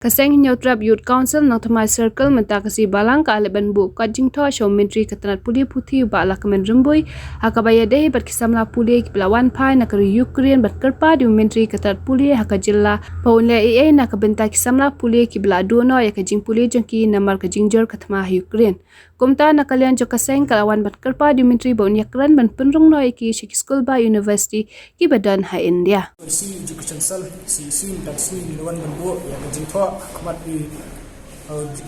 Kaseng Nyautrap Youth Council nang Thamai Circle menta kasi balang ka aleban bu ka jingtho show menteri ketanat puli puthi ba la kemen rembui hakabaya dei bat kisamla puli kiblawan pai na kari Ukraine bat kerpa di menteri ketanat puli hakajilla paunle ee na kabenta kisamla puli kibla duno ya kajing puli jengki namar kajingjor kathma Ukraine kumta na kalian jo kaseng kalawan bat kerpa di menteri ba unyakran ban penrung no iki Shik School ba University ki badan ha India si education sal si tak si lawan bandu ya kajingtho kamat di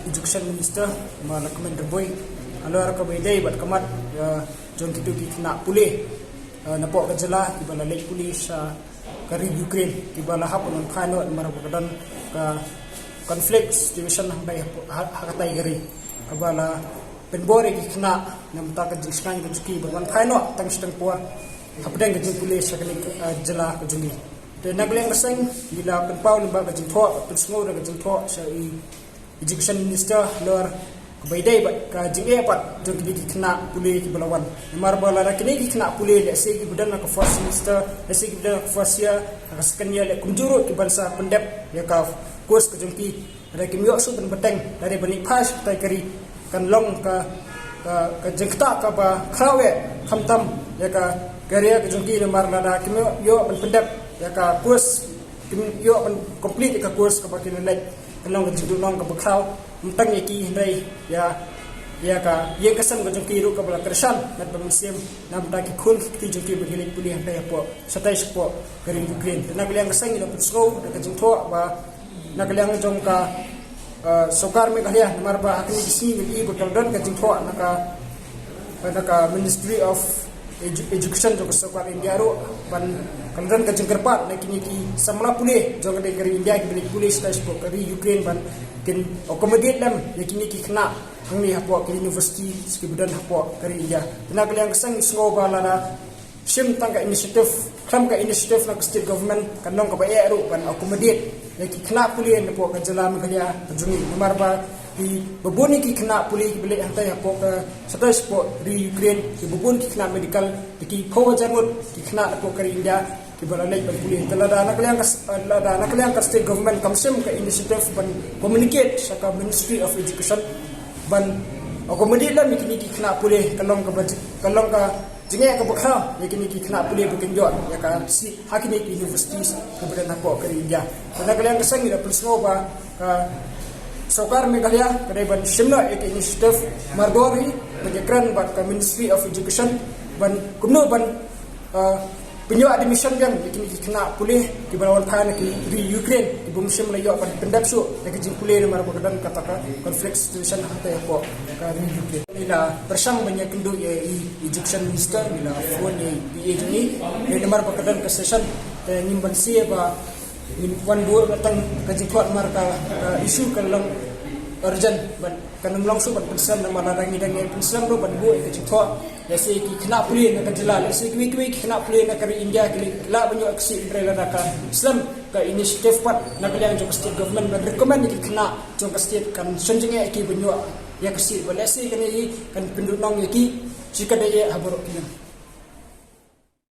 education minister mana kemen boy alor ka bedai bat kamat jon kitu ki kena pulih napok kajela ibala lek pulih sa kari Ukraine ibala hapon khano mara bakadan ka conflict situation hang dai hakatai gari kabala penbore ki kena namta ka jingskan ka juki ban khano tang stang puar hapdang ka pulih sa kali jela ka jungi nagleng kaseng bila penpau lembaga jingtho pensmo daga jingtho sa education minister lor kabaidai bat ka jinge pat jong ki kena pulih ki balawan mar bala kini ki kena pulih le se ki budan ka first minister le se ki budan ka first year ka sekenya le kunjuru ki bansa pendep ya ka kurs ka jong ki ada ki miok su ben beteng dari bani pas tai kari kan long ka jengta ka ba khawe khamtam ya ka garia ka jong ki mar la ki yo ben pendep ya ka kurs yo kan complete ka kurs ka pakin lai kanong jidu nong ka bakhau mtang ki hindai ya ka ye kasan ka jong ki ru ka bala kersan nat pamsim nam ta ki khul ki jong ki begini pulih hindai po satai po garin Ukraine na kaliang kasang ina putsgo ka jong tho ba na kaliang jong ka sokar me kaliya mar ba hakni kisi ni ko kaldan ka jong tho na ka Ministry of Education jo kesokar India ro ban kaldan ka jengkerpat na kini ki samla pulih jo ka dari India ki balik pulih stage po kari Ukraine ban kin accommodate lam na kini ki kena hangni hapo ki university ski budan hapo kari India na kaliang kesang sngo bala na sim tangka initiative kam ka initiative na state government kanong ka ba ro ban accommodate na ki kena pulih na po ka jalam kaliya jungi numar ba di bubuni ki kena pulih ki balik hantai hapo ka satai po di Ukraine ki bubun ki kena medical ki power jarmut ki kena hapo kari India ki balalai ban pulih talada na kaliang ka state government kamsim ka initiative ban communicate sa ka Ministry of Education ban accommodate la mikini ki kena pulih kalong ka jinge ka bakha mikini ki kena pulih bukin jo ya ka si hakini universities kemudian hapo kari India na kaliang ka sangi da pulsno ba ka Sokar Meghalaya kadai ban Shimla ek initiative Mardori menjekran bat ka Ministry of Education ban kumno ban penyo admission yang kini kena pulih ki balawan phan ki Ukraine ki bum Shimla yo ban pendap su nak jing pulih mar bakadan kataka conflict situation hata ko ka Ukraine ila bersang banyak kendu education minister ila phone ye ni mar bakadan ka session nyimban sie ba wan dua datang kaji kuat marka isu kalau urgent ban kanum langsung ban pensam nama rangi dan pensam do ban bu kaji kuat ya se ki kena pulih nak jelal se ki kena pulih nak kari India ki la banyak aksi drela ka Islam ka initiative pat nak yang jong state government ban recommend ki kena jong state kan senjenge ki banyak ya kasi balasi kan penduduk nong ki jika dia haborok